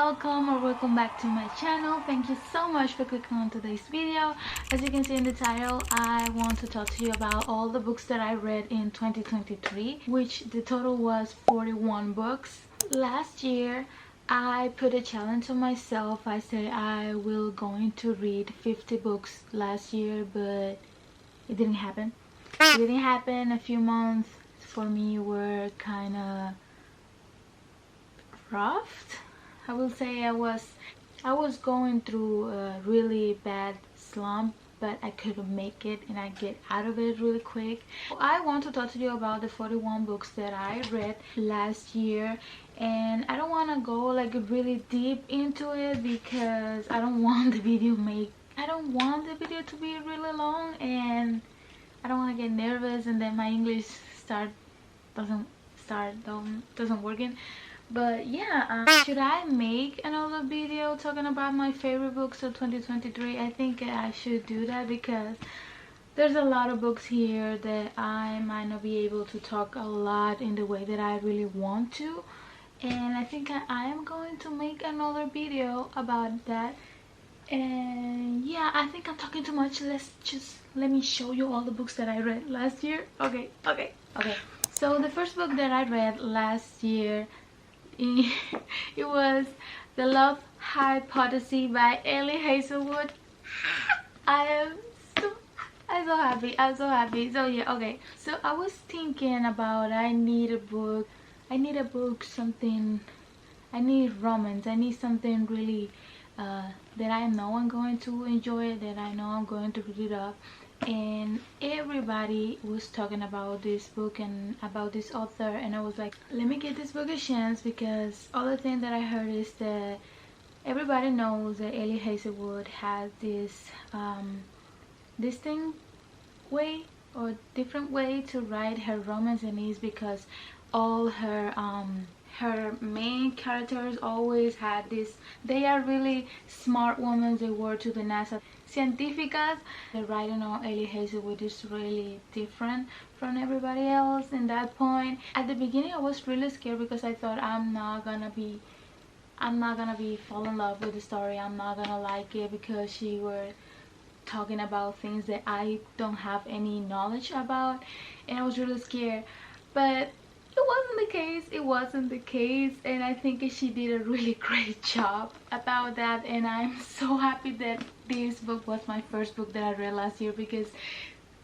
welcome or welcome back to my channel. Thank you so much for clicking on today's video. As you can see in the title, I want to talk to you about all the books that I read in 2023, which the total was 41 books. Last year I put a challenge on myself. I said I will going to read 50 books last year, but it didn't happen. It didn't happen. A few months for me were kind of rough. I will say I was going through a really bad slump, but I couldn't make it and I get out of it really quick. I want to talk to you about the 41 books that I read last year, and I don't want to go like really deep into it because I don't want the video to be really long, and I don't want to get nervous and then my English doesn't working. But yeah, should I make another video talking about my favorite books of 2023? I think I should do that because there's a lot of books here that I might not be able to talk a lot in the way that I really want to, and I think I am going to make another video about that. And yeah, I think I'm talking too much. Let me show you all the books that I read last year. Okay. So the first book that I read last year, it was The Love Hypothesis by Elie Hazelwood. I'm so happy. So yeah, okay. So I was thinking about I need a book, something. I need romance. I need something really that I know I'm going to enjoy, that I know I'm going to read it up. And everybody was talking about this book and about this author, and I was like, let me give this book a chance, because all the thing that I heard is that everybody knows that Elie Hazelwood has this distinct way or different way to write her romance, and it's because all her main characters always had this, they are really smart women. They were to the NASA científicas. The writing on Elie Hazelwood is really different from everybody else. In that point, at the beginning I was really scared because I thought I'm not gonna be fall in love with the story. I'm not gonna like it because she were talking about things that I don't have any knowledge about, and I was really scared. But it wasn't the case, and I think she did a really great job about that. And I'm so happy that this book was my first book that I read last year, because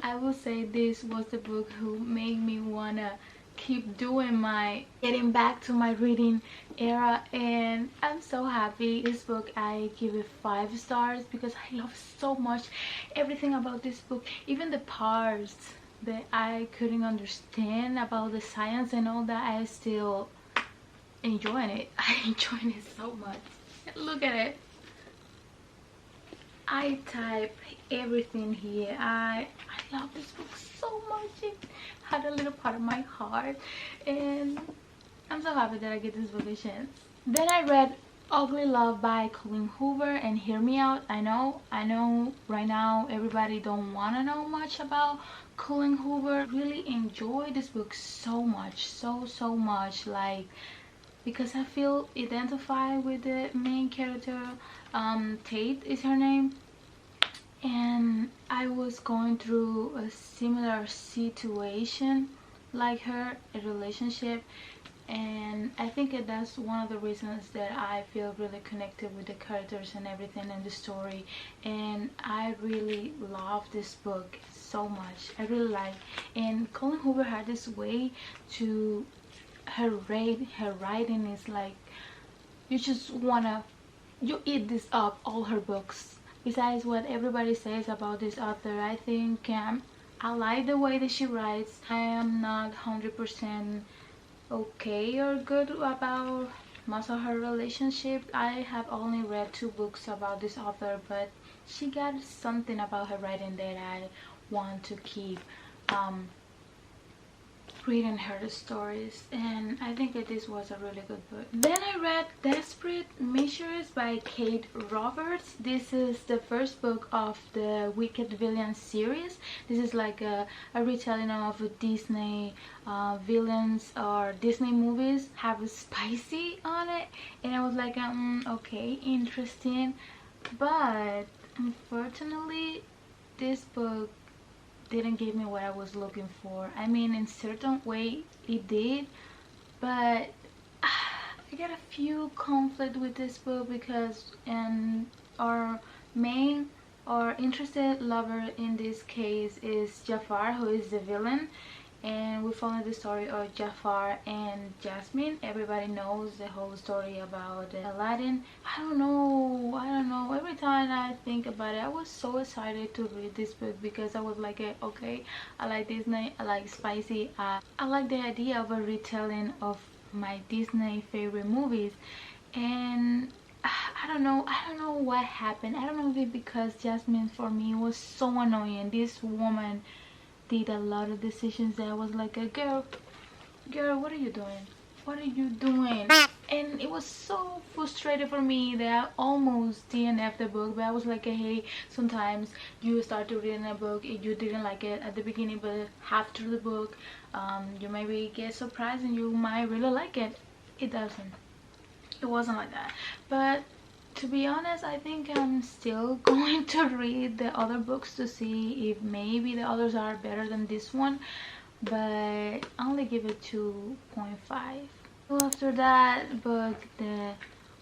I will say this was the book who made me wanna keep getting back to my reading era, and I'm so happy. This book, I give it 5 stars because I love so much everything about this book, even the parts that I couldn't understand about the science and all that. I still enjoying it. I enjoying it so much. Look at it. I type everything here. I love this book so much. It had a little part of my heart, and I'm so happy that I get this book a chance. Then I read Ugly Love by Colleen Hoover, and hear me out. I know right now everybody don't want to know much about Colleen Hoover. Really enjoy this book so much, so much, like, because I feel identified with the main character. Tate is her name, and I was going through a similar situation like her, a relationship, and I think that's one of the reasons that I feel really connected with the characters and everything in the story. And I really love this book so much. I really like, and Colleen Hoover had this way to her writing is like, you just wanna eat this up, all her books. Besides what everybody says about this author, I think I like the way that she writes. I am not 100% okay or good about most of her relationship. I have only read 2 books about this author, but she got something about her writing that I want to keep reading her stories, and I think that this was a really good book. Then I read Desperate Measures by Kate Roberts. This is the first book of the Wicked Villains series. This is like a retelling of Disney villains or Disney movies have a spicy on it, and I was like, okay, interesting. But unfortunately, this book didn't give me what I was looking for. I mean, in certain way it did, but I got a few conflict with this book because our main or interested lover in this case is Jafar, who is the villain, and we follow the story of Jafar and Jasmine. Everybody knows the whole story about Aladdin. I don't know, every time I think about it, I was so excited to read this book because I was like, okay, I like Disney, I like spicy, I like the idea of a retelling of my Disney favorite movies. And I don't know what happened. I don't know if it's because Jasmine for me was so annoying. This woman did a lot of decisions that I was like, girl, what are you doing? What are you doing? And it was so frustrated for me that I almost DNF'd the book. But I was like, hey, sometimes you start to read a book, if you didn't like it at the beginning, but half through the book, you maybe get surprised and you might really like it. It wasn't like that. But to be honest, I think I'm still going to read the other books to see if maybe the others are better than this one, but I only give it 2.5. So after that book that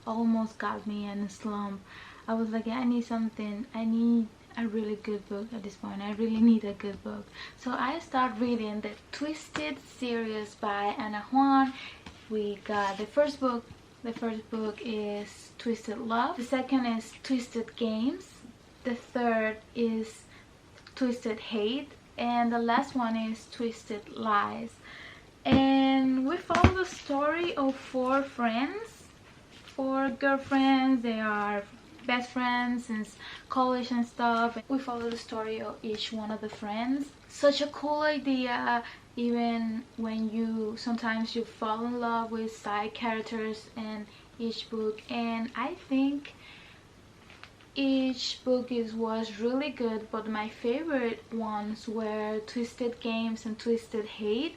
almost got me in a slump, I was like, I need something. I need a really good book at this point. I really need a good book. So I start reading the Twisted series by Ana Juan. We got the first book. The first book is Twisted Love. The second is Twisted Games. The third is Twisted Hate. And the last one is Twisted Lies. And we follow the story of 4 friends, 4 girlfriends. They are best friends since college and stuff. We follow the story of each one of the friends. Such a cool idea, even when sometimes you fall in love with side characters in each book. And I think each book was really good, but my favorite ones were Twisted Games and Twisted Hate.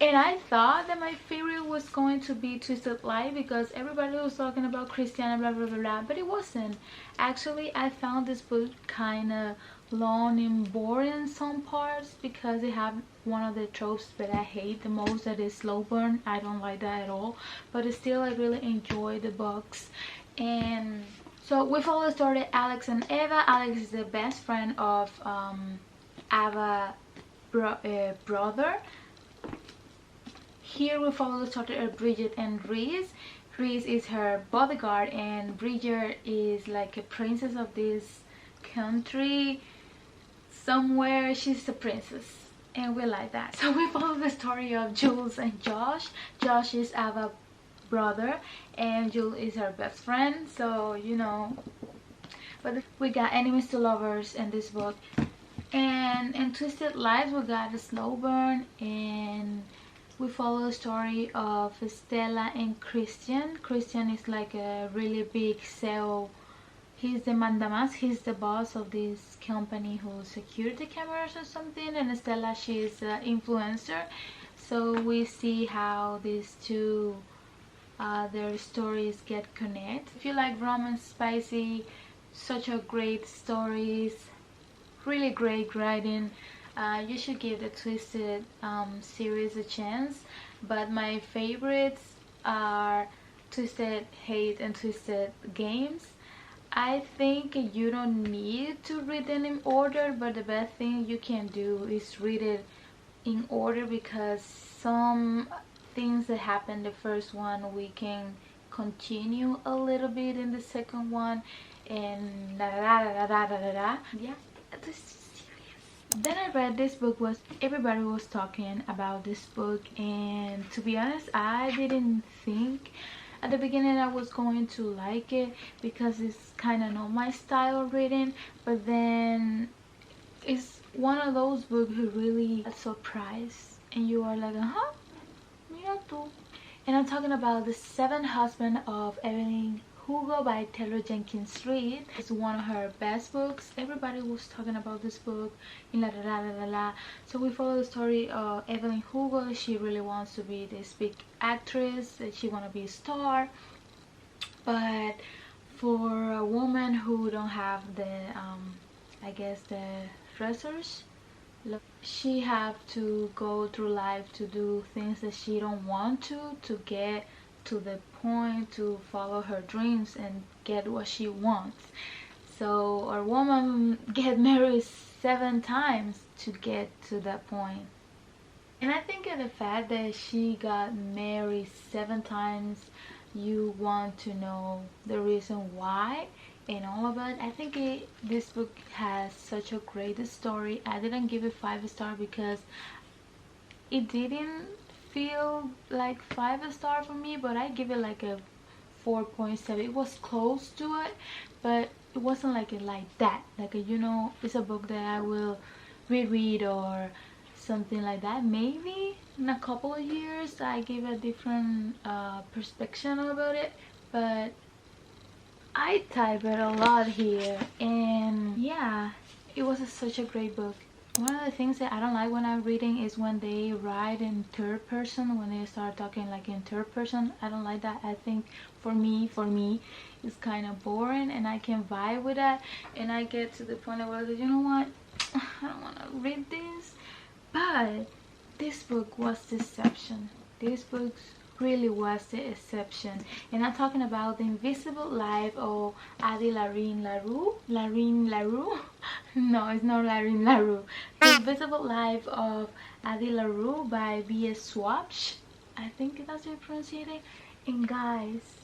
And I thought that my favorite was going to be Twisted Life because everybody was talking about Christiana, blah blah blah blah, but it wasn't. Actually, I found this book kind of long and boring in some parts because it have one of the tropes that I hate the most, that is slow burn. I don't like that at all, but still I really enjoy the books. And so we follow the story of Alex and Eva. Alex is the best friend of Eva's brother. Here we follow the story of Bridget and Reese. Reese is her bodyguard and Bridget is like a princess of this country somewhere. She's a princess and we like that. So we follow the story of Jules and Josh. Josh is Eva's brother and Jules is her best friend, so you know. But we got enemies to lovers in this book. And in Twisted Lives we got a slow burn, and we follow the story of Stella and Christian. Christian is like a really big CEO. He's the mandamas, he's the boss of this company who's security cameras or something, and Stella, she's an influencer. So we see how these two their stories get connected. If you like romance, spicy, such a great stories, really great writing, you should give the Twisted series a chance. But my favorites are Twisted Hate and Twisted Games. I think you don't need to read them in order, but the best thing you can do is read it in order because some things that happened the first one we can continue a little bit in the second one, and yeah, this is serious. Then I read this book. Everybody was talking about this book, and to be honest, I didn't think at the beginning I was going to like it because it's kind of not my style of reading, but then it's one of those books who really surprised and you are like, huh, mira tú. And I'm talking about The Seventh Husband of Evelyn Hugo by Taylor Jenkins Reid. It's one of her best books. Everybody was talking about this book in la la la la la. So we follow the story of Evelyn Hugo. She really wants to be this big actress. She want to be a star, but for a woman who don't have the I guess the dressers, she have to go through life to do things that she don't want to get to the point to follow her dreams and get what she wants. So a woman get married 7 times to get to that point. And I think the fact that she got married 7 times, you want to know the reason why and all of it. I think this book has such a great story. I didn't give it 5 stars because it didn't feel like 5 stars for me, but I give it like a 4.7. It was close to it, but it wasn't like that. Like you know, it's a book that I will reread or something like that. Maybe in a couple of years I give a different perspective about it, but I type it a lot here. And yeah, it was such a great book. One of the things that I don't like when I'm reading is when they write in third person, when they start talking like in third person. I don't like that. I think for me it's kind of boring, and I can vibe with that, and I get to the point where you know what, I don't want to read this. But this book was the exception. This book really was the exception. And I'm talking about The Invisible Life of Adi Larine LaRue. Larine LaRue? No, it's not Larine LaRue. The Invisible Life of Adi LaRue by B.S. Swapsh. I think that's how you pronounce it. And guys,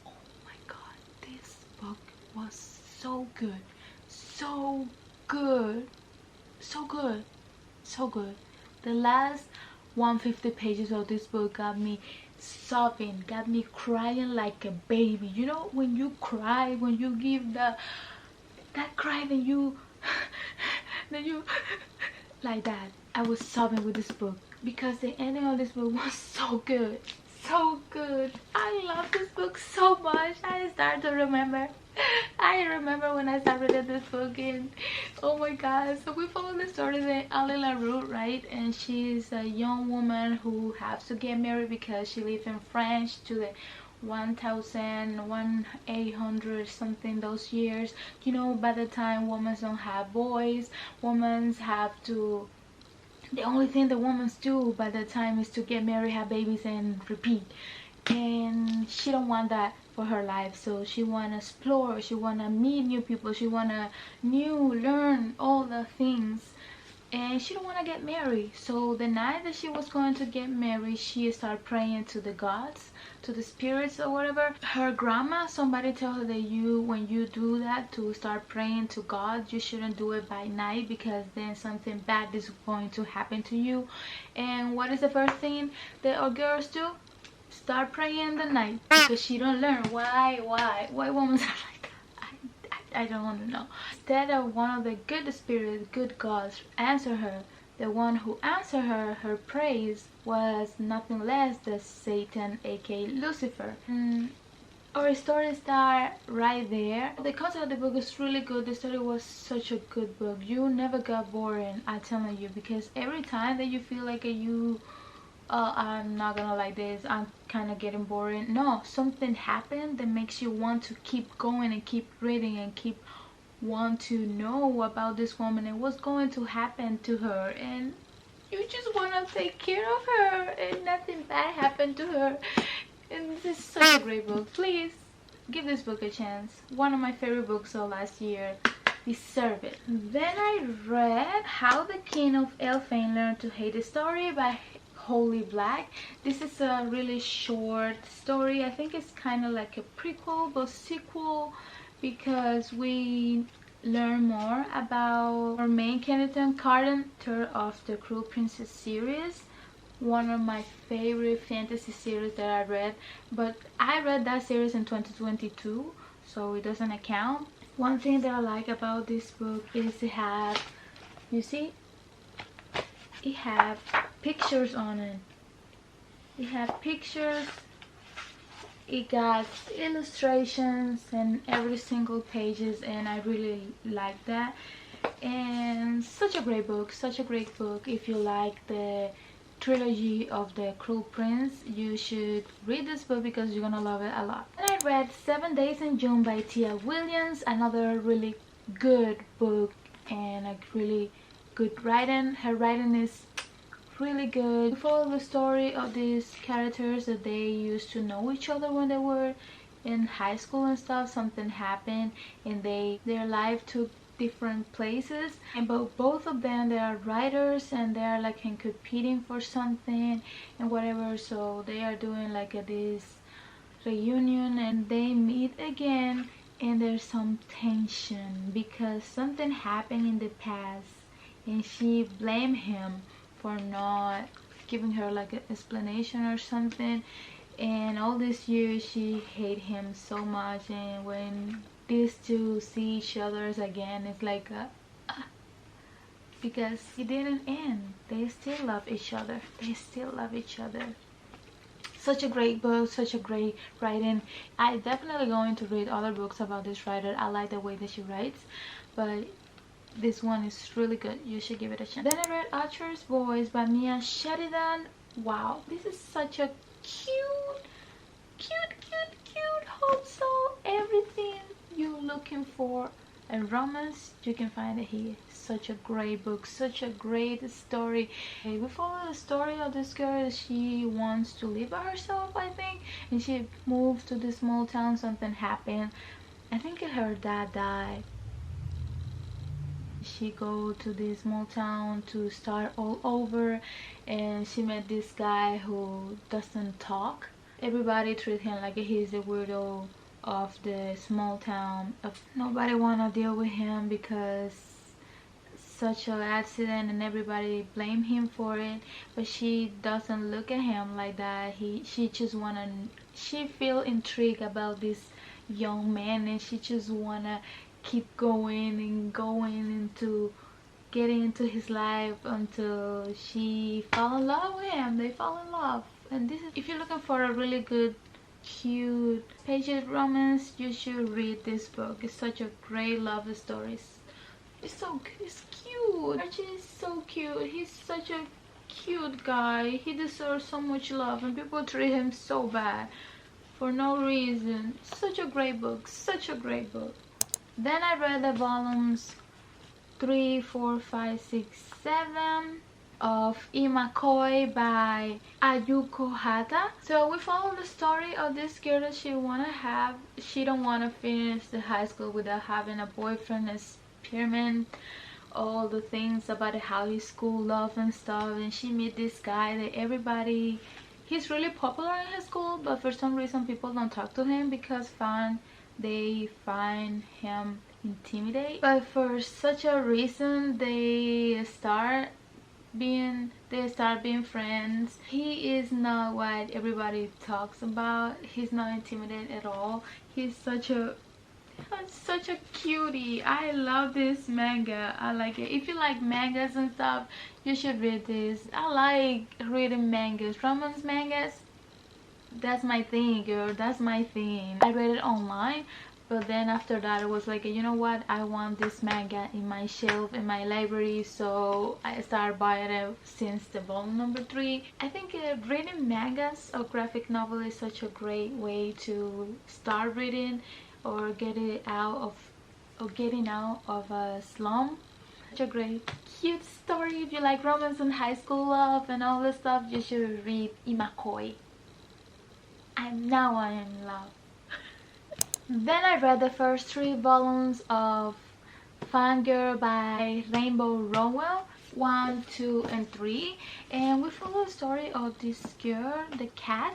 oh my god, this book was so good. So good. So good. So good. The last 150 pages of this book got me sobbing, got me crying like a baby. You know when you cry, when you give that cry, then you like that. I was sobbing with this book because the ending of this book was so good. So good. I love this book so much. I start to remember. I remember when I started reading this book, and oh my god. So we follow the story of Ali LaRue, right? And she's a young woman who has to get married because she lives in France to the 1800 something those years. You know, by the time women don't have boys, women have to, the only thing the women do by the time is to get married, have babies, and repeat. And she don't want that for her life, so she wanna explore, she wanna meet new people, she wanna learn all the things, and she don't want to get married. So the night that she was going to get married, she started praying to the gods, to the spirits or whatever. Her grandma, somebody tell her that when you do that, to start praying to God, you shouldn't do it by night because then something bad is going to happen to you. And what is the first thing that our girls do? Start praying in the night, because she don't learn why women are like that. I don't want to know. Instead of one of the good spirits, good gods answer her, the one who answered her praise was nothing less than Satan, aka Lucifer. Our story start right there. The concept of the book is really good. The story was such a good book. You never got boring, I'm telling you, because every time that you feel like I'm not gonna like this, I'm kind of getting boring. No, something happened that makes you want to keep going and keep reading and keep want to know about this woman and what's going to happen to her, and you just want to take care of her and nothing bad happened to her. And this is such a great book. Please give this book a chance. One of my favorite books of last year. Deserve it. Then I read How the King of Elfane Learned to Hate the Story by Holy Black. This is a really short story. I think it's kind of like a prequel but sequel, because we learn more about our main character, Carden, third of the Cruel Princess series. One of my favorite fantasy series that I read, but I read that series in 2022, so it doesn't account. One thing that I like about this book is it have, you see, it have pictures on it. It had pictures, it got illustrations and every single pages, and I really like that. And such a great book, such a great book. If you like the trilogy of the Cruel Prince, you should read this book because you're gonna love it a lot. And I read 7 Days in June by Tia Williams, another really good book and a really good writing. Her writing is really good. We follow the story of these characters that they used to know each other when they were in high school and stuff. Something happened and their life took different places, and both of them, they are writers and they are like competing for something and whatever. So they are doing like this reunion and they meet again, and there's some tension because something happened in the past and she blamed him for not giving her like an explanation or something. And all these years she hated him so much, and when these two see each other again, it's like because it didn't end. They still love each other. They still love each other. Such a great book, such a great writing. I definitely going to read other books about this writer. I like the way that she writes, but this one is really good. You should give it a chance. Then I read Archer's Voice by Mia Sheridan. Wow, this is such a cute hope so. Everything you're looking for a romance, you can find it here. Such a great book, such a great story. We follow the story of this girl. She wants to live by herself, I think, and she moved to this small town. Something happened. I think her dad died. She go to this small town to start all over, and she met this guy who doesn't talk. Everybody treat him like he's the weirdo of the small town. Nobody wanna deal with him because such an accident, and everybody blame him for it. But she doesn't look at him like that. She just she feel intrigued about this young man, and she just wanna keep going and going into getting into his life until she fall in love with him. They fall in love. And this is, if you're looking for a really good cute pages romance, you should read this book. It's such a great love story. It's cute. Archie is so cute. He's such a cute guy. He deserves so much love, and people treat him so bad for no reason. Such a great book, such a great book. Then I read the volumes 3, 4, 5, 6, 7 of Imakoi by Ayuko Hata. So we follow the story of this girl that she don't wanna finish the high school without having a boyfriend, experiment all the things about how his school love and stuff. And she meet this guy that he's really popular in his school, but for some reason people don't talk to him because they find him intimidating. But for such a reason they start being friends. He is not what everybody talks about. He's not intimidated at all. He's such a cutie. I love this manga. I like it. If you like mangas and stuff, you should read this. I like reading mangas, romance mangas. That's my thing, girl. That's my thing. I read it online, but then after that I was like, you know what, I want this manga in my shelf in my library. So I started buying it since the volume number 3. I think reading mangas or graphic novel is such a great way to start reading or getting out of a slum. Such a great cute story. If you like romance and high school love and all this stuff, you should read Imakoi. Now I am in love. Then I read the first 3 volumes of Fangirl by Rainbow Rowell, 1, 2, and 3. And we follow the story of this girl, the cat.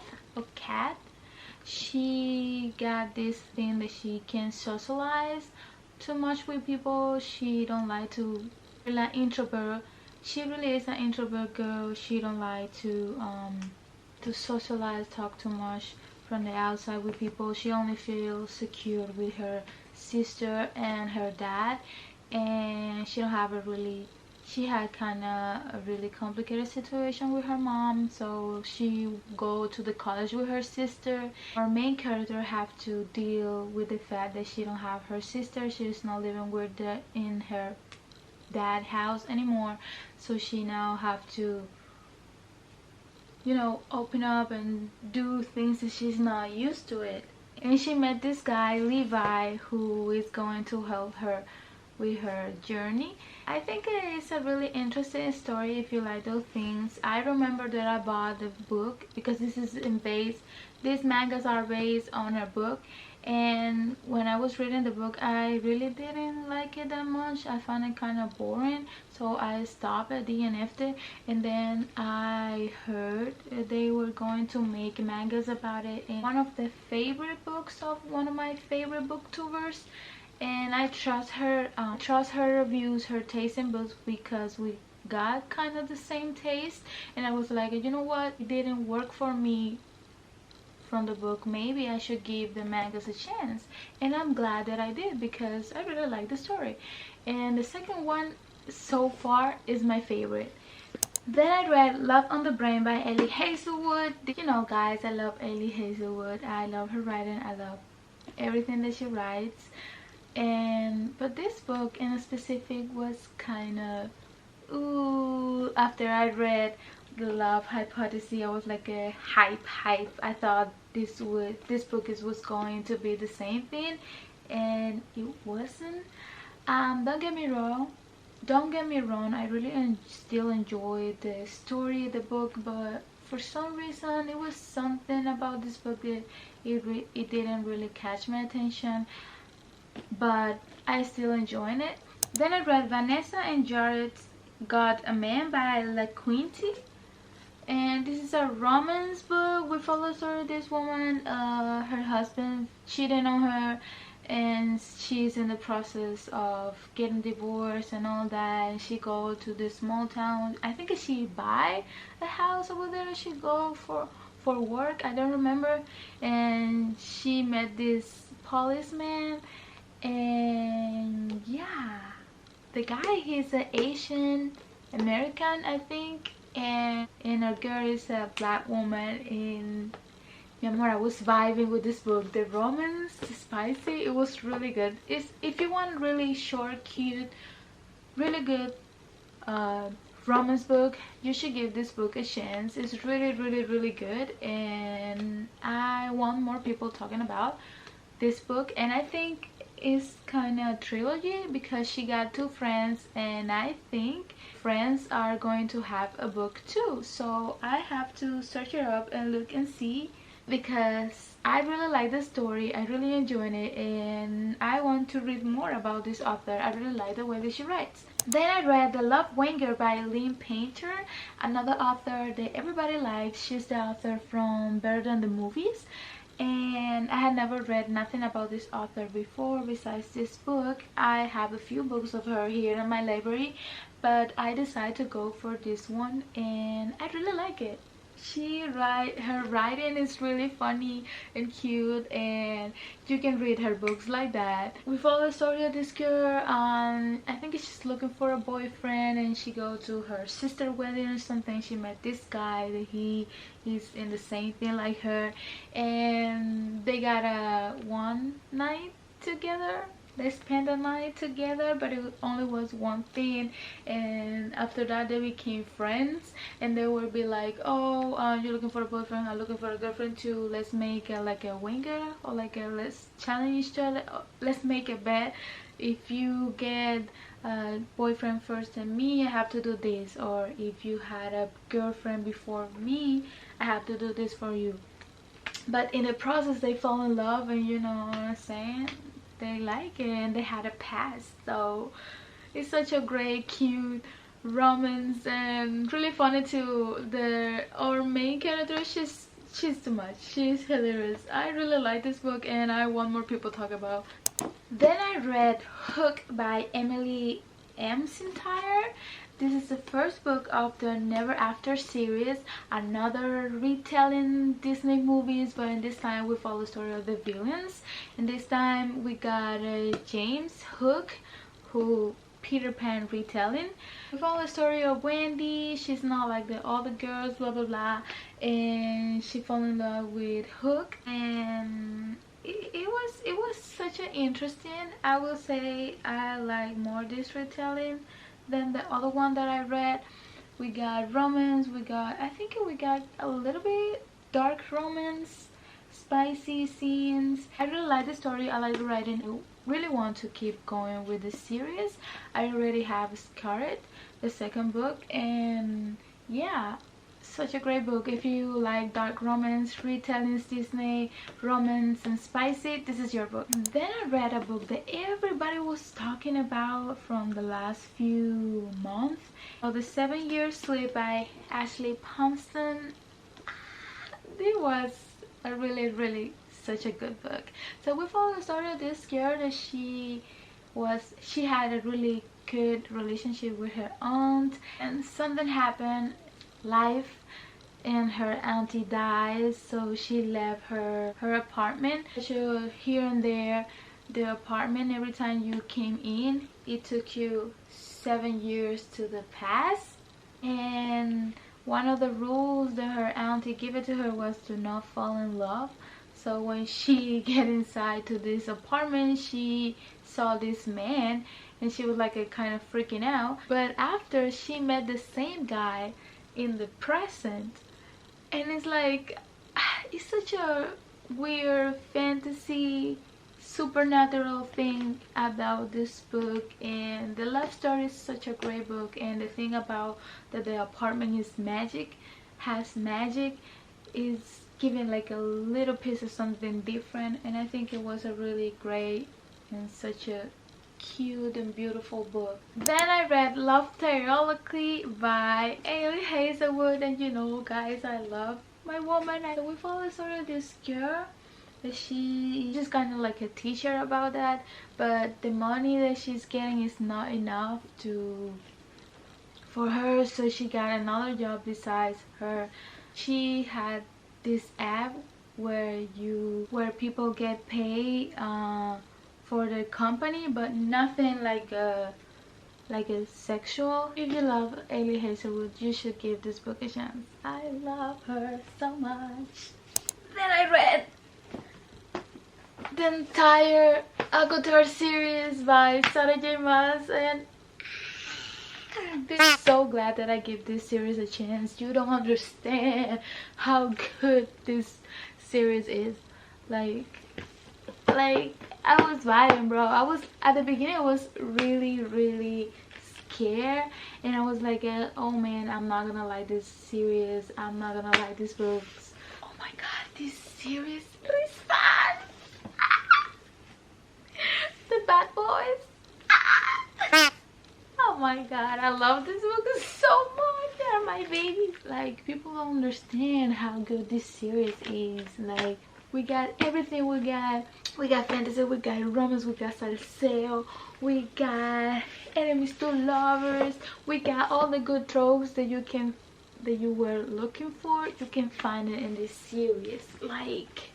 She got this thing that she can socialize too much with people. She don't like to, like introvert. She really is an introvert girl. She don't like to socialize, talk too much from the outside with people. She only feels secure with her sister and her dad, and she don't have a really she had kind of a really complicated situation with her mom, so she go to the college with her sister. Our main character have to deal with the fact that she don't have her sister. She's not living with in her dad house anymore, so she now have to, you know, open up and do things that she's not used to it. And she met this guy Levi, who is going to help her with her journey. I think it is a really interesting story if you like those things. I remember that I bought the book because these mangas are based on a book, and when I was reading the book I really didn't like it that much. I found it kind of boring, so I stopped at DNF'd it. And then I heard they were going to make mangas about it in one of the favorite books of one of my favorite booktubers, and I trust her reviews, her taste in books, because we got kind of the same taste. And I was like, you know what, it didn't work for me from the book, maybe I should give the mangas a chance. And I'm glad that I did, because I really like the story. And the second one so far is my favorite. Then I read Love on the Brain by Ellie Hazelwood. You know guys, I love Ellie Hazelwood. I love her writing, I love everything that she writes. But this book in a specific was kind of ooh. After I read The Love Hypothesis, I was like a hype. I thought this book was going to be the same thing, and it wasn't. Don't get me wrong, I really still enjoy the story, the book, but for some reason it was something about this book that it didn't really catch my attention, but I still enjoying it. Then I read Vanessa and Jared Got a Man by LaQuinty, and this is a romance book. We follow the story of this woman. Her husband cheating on her, and she's in the process of getting divorced and all that, and she go to this small town. I think she buy a house over there. She go for work, I don't remember, and she met this policeman. And yeah, the guy, he's an Asian American, I think, and our girl is a black woman. And mi amor, I was vibing with this book. The romance, spicy, it was really good. If you want really short, cute, really good romance book, you should give this book a chance. It's really good, and I want more people talking about this book. And I think it's kind of a trilogy, because she got two friends, and I think friends are going to have a book too, so I have to search it up and look and see, because I really like the story. I really enjoyed it, and I want to read more about this author. I really like the way that she writes. Then I read The Love Wanger by Lynn Painter, another author that everybody likes. She's the author from Better Than the Movies, and I had never read nothing about this author before besides this book. I have a few books of her here in my library, but I decided to go for this one, and I really like it. Her writing is really funny and cute, and you can read her books like that. We follow the story of this girl. I think she's looking for a boyfriend, and she go to her sister wedding or something. She met this guy that he's in the same thing like her, and they got a one night together. They spent the night together, but it only was one thing, and after that they became friends. And they would be like, oh, you're looking for a boyfriend, I'm looking for a girlfriend too, let's make like a winger, or like let's challenge each other, let's make a bet. If you get a boyfriend first than me, I have to do this, or if you had a girlfriend before me, I have to do this for you. But in the process they fall in love, and you know what I'm saying, they like it, and they had a past. So it's such a great, cute romance, and really funny too. Our main character, she's too much. She's hilarious. I really like this book, and I want more people to talk about. Then I read Hook by Emily M. Sinclair. This is the first book of the Never After series, another retelling Disney movies, but in this time we follow the story of the villains. And this time we got James Hook, who Peter Pan retelling. We follow the story of Wendy. She's not like the other girls, blah blah blah, and she fell in love with Hook, and it was such an interesting. I will say I like more this retelling than the other one that I read. We got romance, I think we got a little bit dark romance, spicy scenes. I really like the story. I like the writing. I really want to keep going with the series. I already have Scarlet, the second book, and yeah, such a great book. If you like dark romance, retellings, Disney romance and spicy, this is your book. Then I read a book that everybody was talking about from the last few months. The 7 Year Sleep by Ashley Pumpston. It was a really such a good book. So we follow the story of this girl that she had a really good relationship with her aunt, and something happened, life, and her auntie dies, so she left her apartment. So here and there, the apartment, every time you came in, it took you 7 years to the past, and one of the rules that her auntie gave it to her was to not fall in love. So when she get inside to this apartment, she saw this man and she was like a kind of freaking out. But after, she met the same guy in the present, and it's like, it's such a weird fantasy supernatural thing about this book, and the love story is such a great book. And the thing about that the apartment is has magic, is giving like a little piece of something different, and I think it was a really great and such a cute and beautiful book. Then I read Love Toally by Arer Hazelwood, and you know guys, I love my woman. We follow the story of this girl that she's just kind of like a teacher about that, but the money that she's getting is not enough for her, so she got another job besides her. She had this app where people get paid for the company, but nothing like a sexual. If you love Arer Hazelwood, you should give this book a chance. I love her so much. Then I read the entire ACOTAR series by Sarah J Maas, and I'm so glad that I give this series a chance. You don't understand how good this series is. Like I was vibing, bro. At the beginning I was really scared, and I was like, oh man, I'm not gonna like this series, I'm not gonna like these books. Oh my god, this series is fun. The bad boys. Oh my god, I love this book so much. They're my babies. Like, people don't understand how good this series is. Like, we got everything. We got fantasy, we got romance, we got salseo, we got enemies to lovers, we got all the good tropes that you were looking for. You can find it in this series. Like,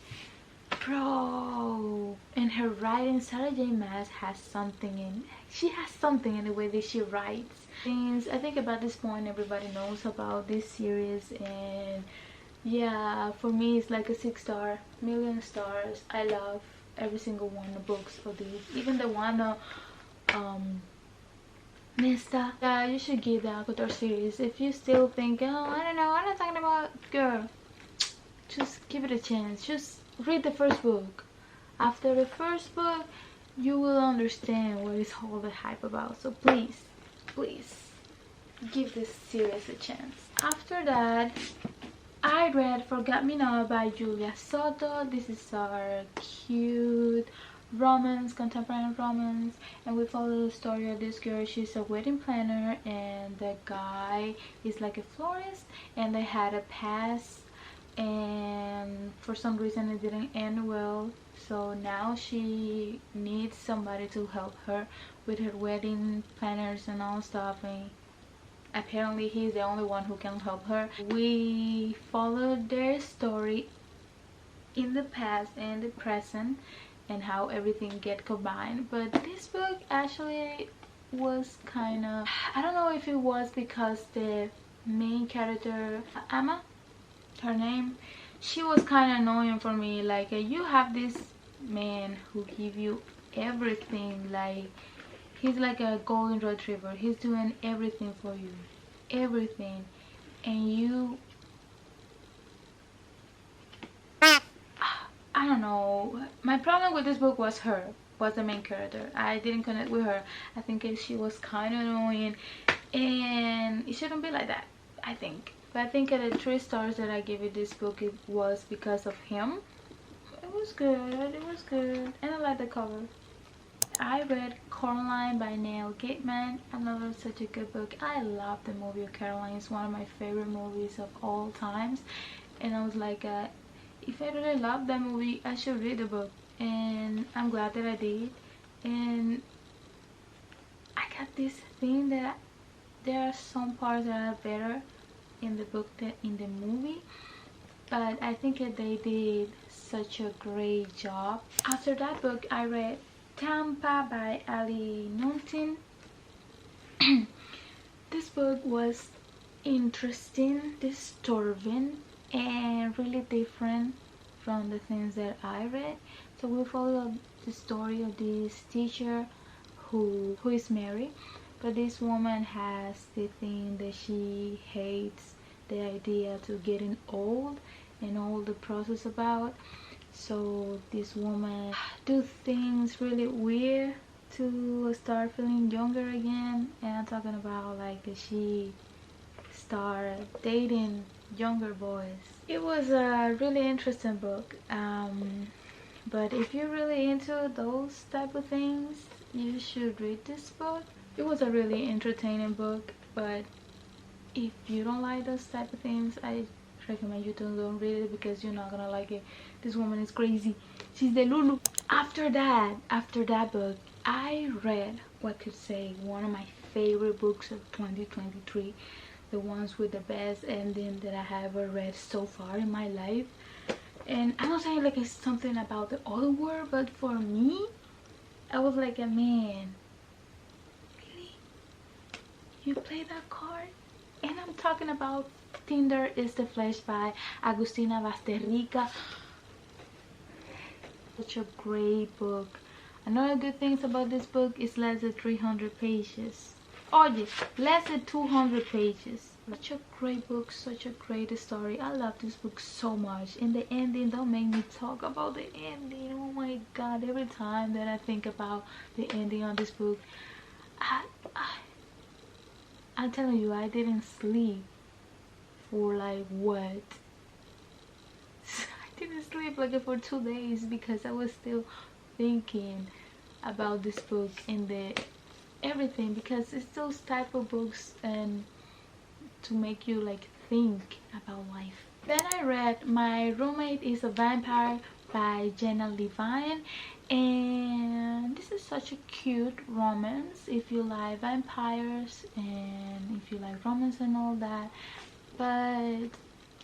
bro. And her writing, Sarah J Maas has something in, she has something in the way that she writes. Since I think about this point everybody knows about this series, and yeah, for me it's like a 6-star, million stars. I love every single one of the books for these, even the one Mista. Yeah, you should give the ACOTAR series. If you still think, oh, I don't know, I'm not talking about, girl, just give it a chance. Just read the first book. After the first book, you will understand what is all the hype about. So please give this series a chance. After that, I read Forgot Me Not by Julia Soto. This is our cute romance, contemporary romance, and we follow the story of this girl. She's a wedding planner, and the guy is like a florist, and they had a past, and for some reason it didn't end well. So now she needs somebody to help her with her wedding planners and all stuff, and apparently he's the only one who can help her. We followed their story in the past and the present, and how everything get combined. But this book actually was kind of, I don't know if it was because the main character, Emma, her name, she was kind of annoying for me. Like, you have this man who give you everything, like he's like a golden retriever, he's doing everything for you, everything, and you, I don't know. My problem with this book was her, was the main character. I didn't connect with her. I think she was kind of annoying, and it shouldn't be like that, I think. But I think the 3 stars that I gave it this book, it was because of him. It was good, it was good, and I like the cover. I read Cornine by Neil Gaiman. Another such a good book. I love the movie of Caroline. It's one of my favorite movies of all times. And I was like, if I really love that movie, I should read the book. And I'm glad that I did. And I got this thing that there are some parts that are better in the book than in the movie. But I think that they did such a great job. After that book, I read Tampa by Elan. This book was interesting, disturbing, and really different from the things that I read. So we follow the story of this teacher who is married, but this woman has the thing that she hates the idea to getting old and all the process about. So this woman do things really weird to start feeling younger again, and I'm talking about like that she started dating younger boys. It was a really interesting book, but if you're really into those type of things, you should read this book. It was a really entertaining book, but if you don't like those type of things, I recommend you to don't read it because you're not gonna like it. This woman is crazy. She's the Lulu. After that book, I read, what could say, one of my favorite books of 2023, the ones with the best ending that I have ever read so far in my life. And I'm not saying like it's something about the other world, but for me, I was like, man, really? You play that card? And I'm talking about Tinder is the Flesh by Agustina Basterrica. Such a great book. Another good things about this book is less than 300 pages. Oh yes, less than 200 pages. Such a great book, such a great story. I love this book so much. And the ending, don't make me talk about the ending. Oh my god, every time that I think about the ending on this book, I'm telling you, I didn't sleep for like what? I didn't sleep like for 2 days because I was still thinking about this book and the everything, because it's those type of books and to make you like think about life. Then I read My Roommate is a Vampire by Jenna Levine, and this is such a cute romance if you like vampires and if you like romance and all that, but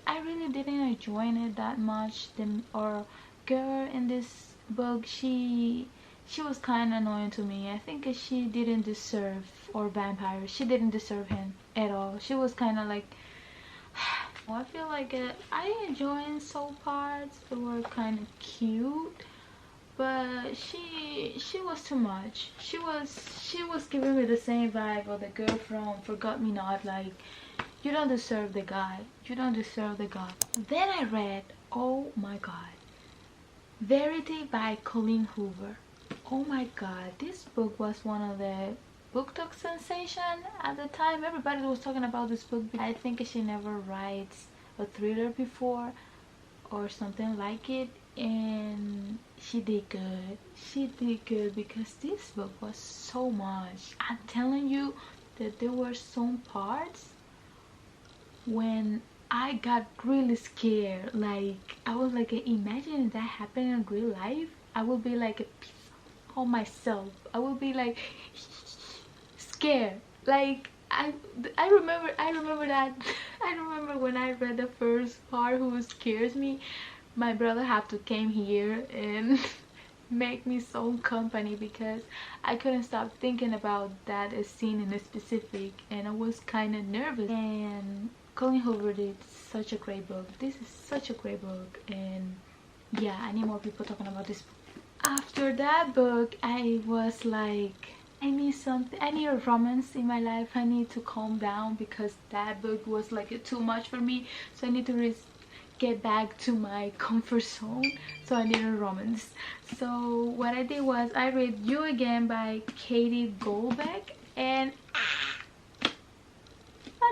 I really didn't enjoy it that much. Our girl in this book, she was kind of annoying to me. I think she didn't deserve our vampire. She didn't deserve him at all. She was kind of like, I feel like I enjoyed some parts that were kind of cute, but she was too much. She was giving me the same vibe of the girl from Forgot Me Not. Like, you don't deserve the guy. You don't deserve the guy. Then I read, oh my god, Verity by Colleen Hoover. Oh my god, this book was one of the book talk sensation at the time. Everybody was talking about this book. I think she never writes a thriller before or something like it, and she did good. She did good because this book was so much. I'm telling you that there were some parts when I got really scared. Like, I was like, imagine that happened in real life. I would be like a piece of myself. I would be like scared. Like, I remember that. I remember when I read the first part who scares me, my brother had to came here and make me so company because I couldn't stop thinking about that scene in a specific, and I was kind of nervous. And Colleen Hoover did such a great book. This is such a great book, and yeah, I need more people talking about this book. After that book, I was like, I need something, I need a romance in my life. I need to calm down because that book was like too much for me, so I need to get back to my comfort zone. So I need a romance. So what I did was I read You Again by Katie Goldbeck, and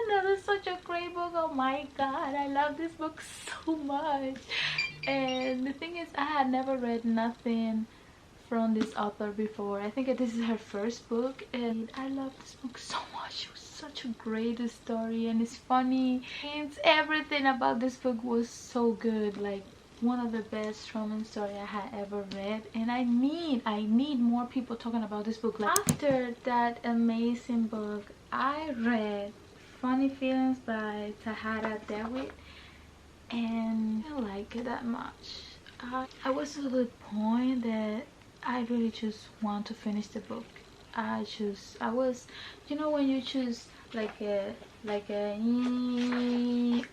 another such a great book. Oh my god, I love this book so much. And the thing is, I had never read nothing from this author before. I think this is her first book, and I love this book so much. It was such a great story, and it's funny. It's everything about this book was so good. Like one of the best romance story I had ever read, and I need more people talking about this book. Like after that amazing book, I read Funny Feelings by Tahara Dewitt, and I didn't like it that much. I was to the point that I really just want to finish the book. I was, you know, when you choose like a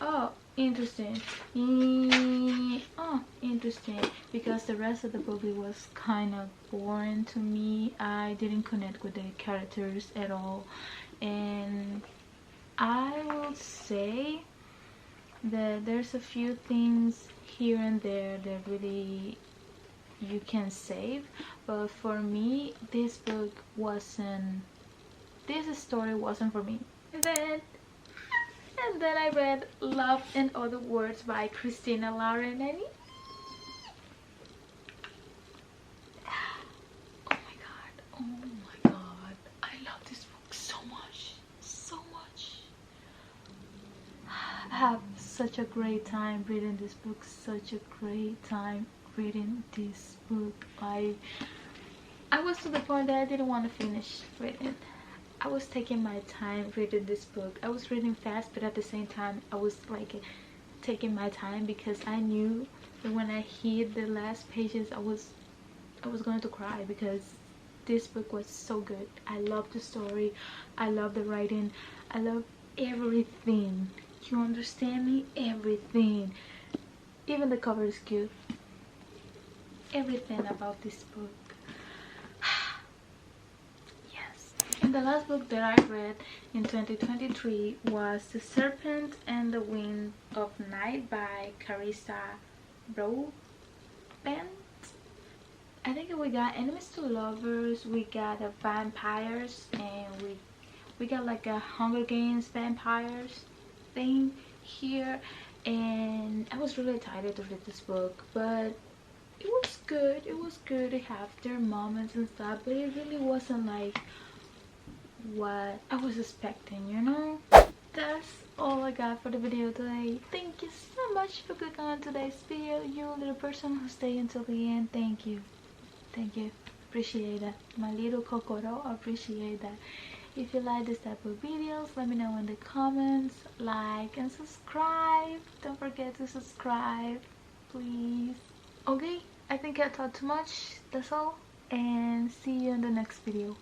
oh interesting, oh interesting, because the rest of the book, it was kind of boring to me. I didn't connect with the characters at all, and I will say that there's a few things here and there that really you can save, but for me this book wasn't, this story wasn't for me. And then I read Love and Other Words by Christina Lauren. Oh my god, oh my god, I love this book so much, so much. I have such a great time reading this book, such a great time reading this book. I was to the point that I didn't want to finish reading. I was taking my time reading this book. I was reading fast, but at the same time I was like taking my time, because I knew that when I hit the last pages I was going to cry, because this book was so good. I love the story, I love the writing, I love everything. You understand me? Everything. Even the cover is cute. Everything about this book. Yes. And the last book that I read in 2023 was The Serpent and the Wind of Night by Carissa Broadbent. I think we got enemies to lovers, we got vampires, and we got like a Hunger Games vampires thing here. And I was really excited to read this book, but it was good. It was good to have their moments and stuff, but it really wasn't like what I was expecting, you know. That's all I got for the video today. Thank you so much for clicking on today's video. You little person who stayed until the end, thank you. Thank you. Appreciate that. My little kokoro, appreciate that. If you like this type of videos, let me know in the comments. Like and subscribe. Don't forget to subscribe, please. Okay, I think I talked too much. That's all, and see you in the next video.